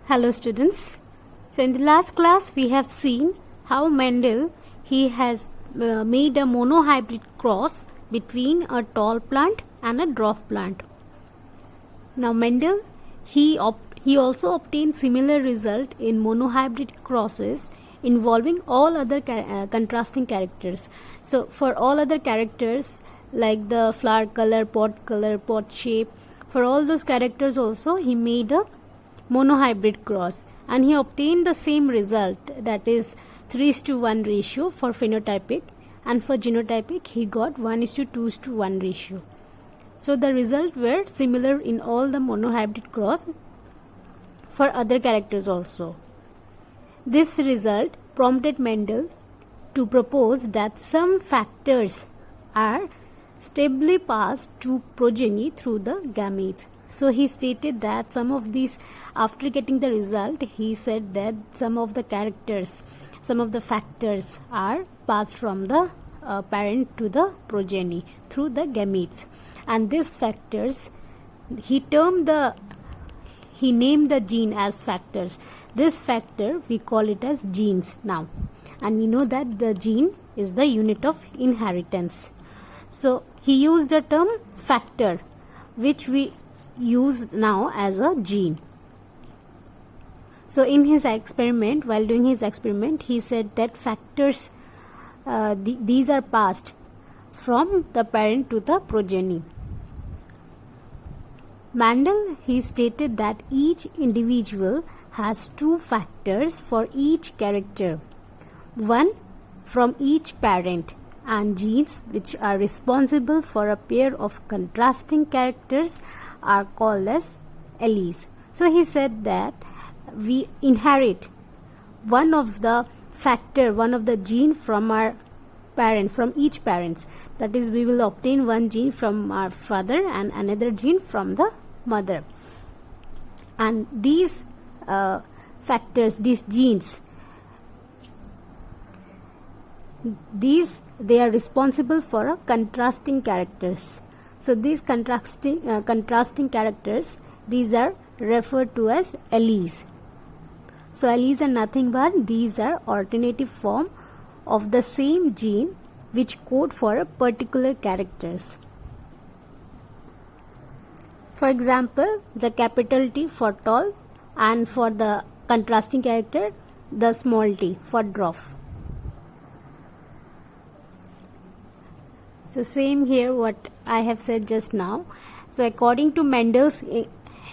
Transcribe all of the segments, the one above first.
Hello students. So in the last class we have seen how Mendel he has made a monohybrid cross between a tall plant and a dwarf plant. Now Mendel he also obtained similar result in monohybrid crosses involving all other contrasting characters. So for all other characters like the flower color, pot shape, for all those characters also he made a monohybrid cross and he obtained the same result, that is 3:1 ratio for phenotypic, and for genotypic he got 1:2:1 ratio. So the result were similar in all the monohybrid cross for other characters also. This result prompted Mendel to propose that some factors are stably passed to progeny through the gametes. So he stated that some of these, after getting the result, he said that some of the characters, some of the factors are passed from the parent to the progeny through the gametes, and these factors he named the gene as factors. This factor we call it as genes now, and we know that the gene is the unit of inheritance. So he used the term factor, which we use now as a gene. So in his experiment, while doing his experiment, he said that factors these are passed from the parent to the progeny. Mendel he stated that each individual has two factors for each character, one from each parent, and genes which are responsible for a pair of contrasting characters are called as alleles. So he said that we inherit one of the factor, one of the gene from our parents, from each parents. That is, we will obtain one gene from our father and another gene from the mother. And these factors, these genes, they are responsible for contrasting characters. So these contrasting characters, these are referred to as alleles. So alleles are nothing but these are alternative form of the same gene which code for a particular characters. For example, the capital T for tall, and for the contrasting character the small t for dwarf. So same here what I have said just now. So according to Mendel's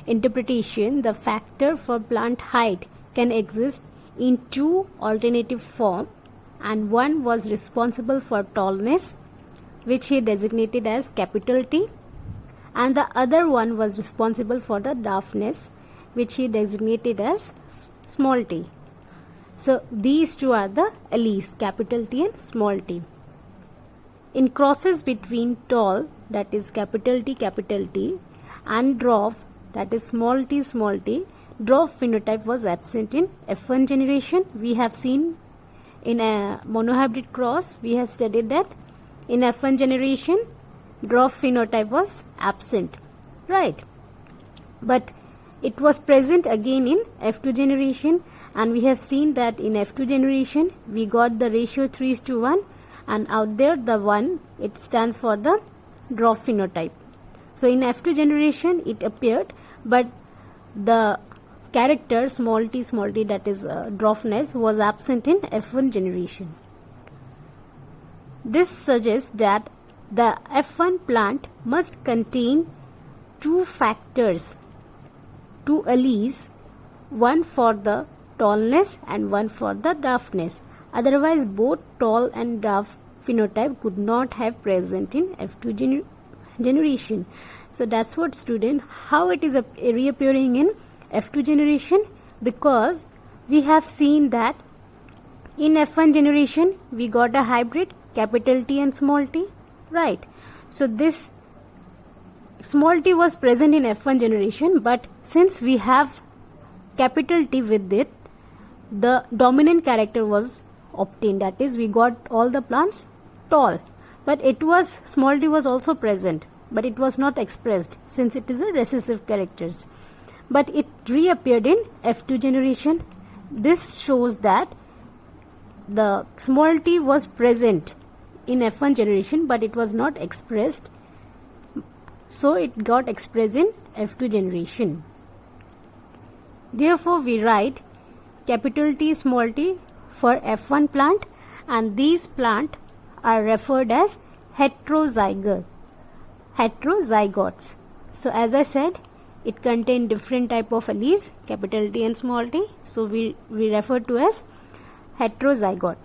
interpretation, the factor for plant height can exist in two alternative form, and one was responsible for tallness, which he designated as capital T, and the other one was responsible for the dwarfness, which he designated as small t. So these two are the alleles, capital T and small t. In crosses between tall, that is capital T, and dwarf, that is small t, dwarf phenotype was absent in F1 generation. We have seen in a monohybrid cross, we have studied that in F1 generation, dwarf phenotype was absent, right? But it was present again in F2 generation, and we have seen that in F2 generation, we got the ratio 3:1. And out there the 1, it stands for the dwarf phenotype. So in F2 generation it appeared, but the character small t, that is dwarfness, was absent in F1 generation. This suggests that the F1 plant must contain two factors, two alleles, one for the tallness and one for the dwarfness. Otherwise, both tall and dwarf phenotype could not have present in F2 generation. So that's what student, how it is reappearing in F2 generation, because we have seen that in F1 generation we got a hybrid capital T and small t, right? So this small t was present in F1 generation, but since we have capital T with it, the dominant character was obtained, that is, we got all the plants tall, but it was small t was also present, but it was not expressed since it is a recessive characters. but it reappeared in F2 generation. This shows that the small t was present in F1 generation, but it was not expressed, so it got expressed in F2 generation. Therefore, we write capital T small t for F1 plant, and these plants are referred as heterozygotes. So as I said, it contains different type of alleles, capital T and small t, so we refer to as heterozygote,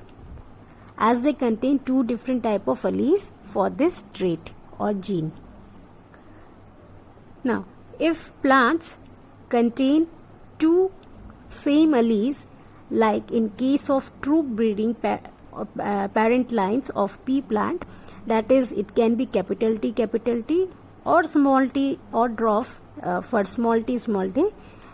as they contain two different type of alleles for this trait or gene. Now, if plants contain two same alleles, like in case of true breeding parent lines of pea plant, that is, it can be capital T or small t or dwarf for small t,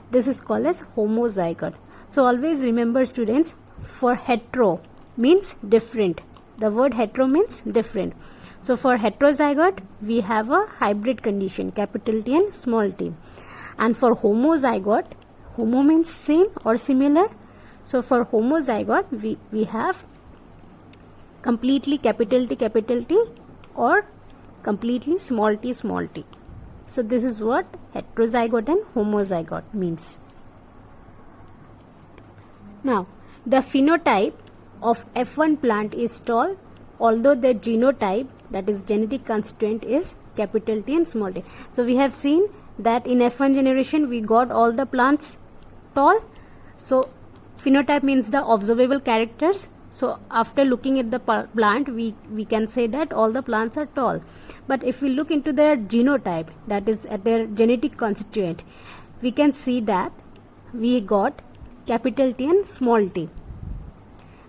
this is called as homozygote. So always remember, students, for hetero means different. The word hetero means different. So for heterozygote, we have a hybrid condition, capital T and small t. And for homozygote, homo means same or similar. So for homozygote, we have completely capital T or completely small t. So this is what heterozygote and homozygote means. Now, the phenotype of F1 plant is tall, although the genotype, that is genetic constituent, is capital T and small t. So we have seen that in F1 generation we got all the plants tall. So phenotype means the observable characters. So after looking at the plant, we can say that all the plants are tall. But if we look into their genotype, that is at their genetic constituent, we can see that we got capital T and small t.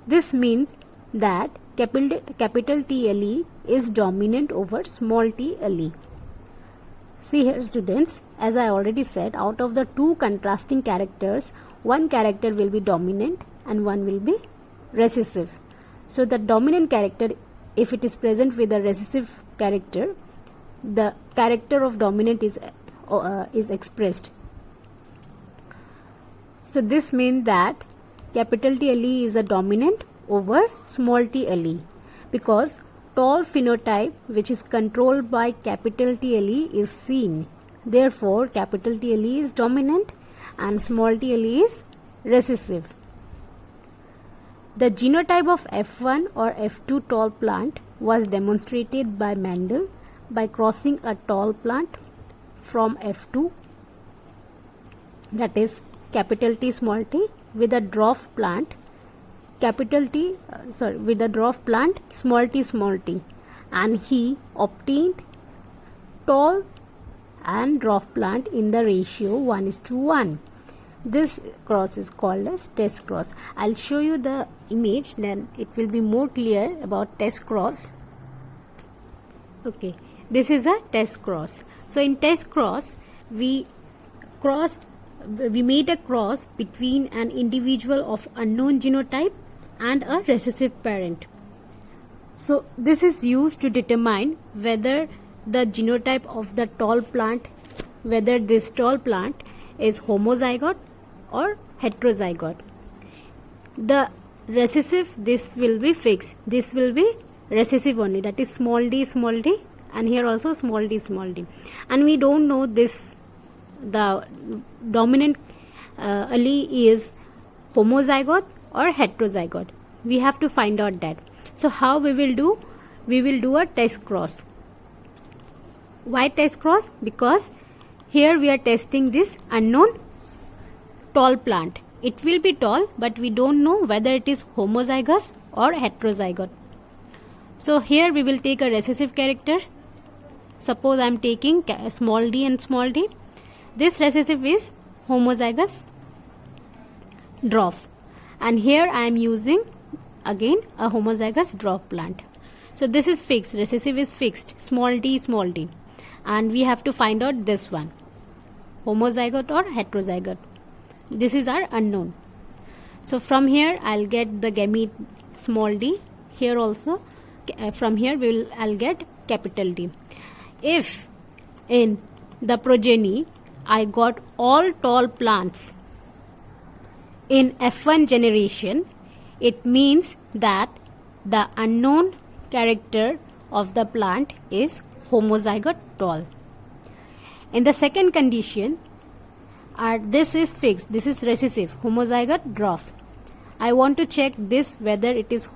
This means that capital T allele is dominant over small t allele. See here, students, as I already said, out of the two contrasting characters, one character will be dominant and one will be recessive. So the dominant character, if it is present with a recessive character, the character of dominant is expressed. So this means that capital T allele is a dominant over small t allele, because tall phenotype which is controlled by capital T allele is seen. Therefore, capital T allele is dominant and small t allele is recessive. The genotype of F1 or F2 tall plant was demonstrated by Mendel by crossing a tall plant from F2, that is capital T small t, with a dwarf plant with a dwarf plant small t, and he obtained tall and dwarf plant in the ratio 1:1. This cross is called as test cross. I'll show you the image, then it will be more clear about test cross. Okay, this is a test cross. So in test cross, we made a cross between an individual of unknown genotype and a recessive parent. So this is used to determine whether the genotype of the tall plant, whether this tall plant is homozygote or heterozygote. The recessive, this will be fixed. This will be recessive only, that is small d, and here also small d. And we don't know this, the dominant allele is homozygote or heterozygote. We have to find out that. So how we will do? We will do a test cross. Why test cross? Because here we are testing this unknown tall plant. It will be tall, but we don't know whether it is homozygous or heterozygote. So here we will take a recessive character. Suppose I am taking small d and small d. This recessive is homozygous dwarf, and here I am using again a homozygous dwarf plant. So this is fixed, recessive is fixed, small d, and we have to find out this one, homozygote or heterozygote. This is our unknown. So from here I'll get the gamete small d. Here also from here I'll get capital D. If in the progeny I got all tall plants in F1 generation, it means that the unknown character of the plant is homozygote tall. In the second condition, this is fixed, this is recessive, homozygote dwarf. I want to check this whether it is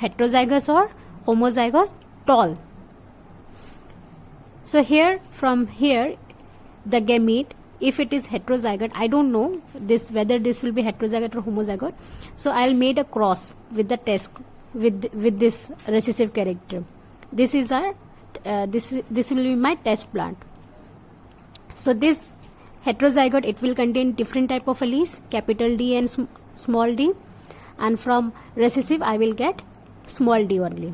heterozygous or homozygous tall. So here, from here, the gamete, if it is heterozygote, I don't know this whether this will be heterozygote or homozygote. So I'll made a cross with the test with this recessive character. This is our this will be my test plant. So this heterozygote, it will contain different type of alleles, capital D and small d, and from recessive I will get small d only.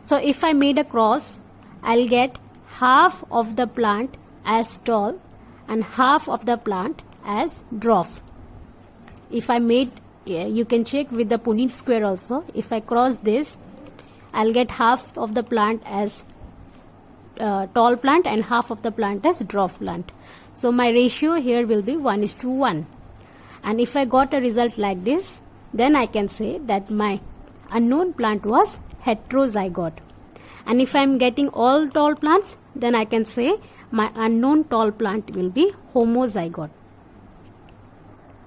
So if I made a cross, I'll get half of the plant as tall and half of the plant as dwarf. If I made, you can check with the Punnett square also. If I cross this, I'll get half of the plant as tall plant and half of the plant as dwarf plant. So my ratio here will be 1:1. And if I got a result like this, then I can say that my unknown plant was heterozygote. And if I am getting all tall plants, then I can say my unknown tall plant will be homozygote.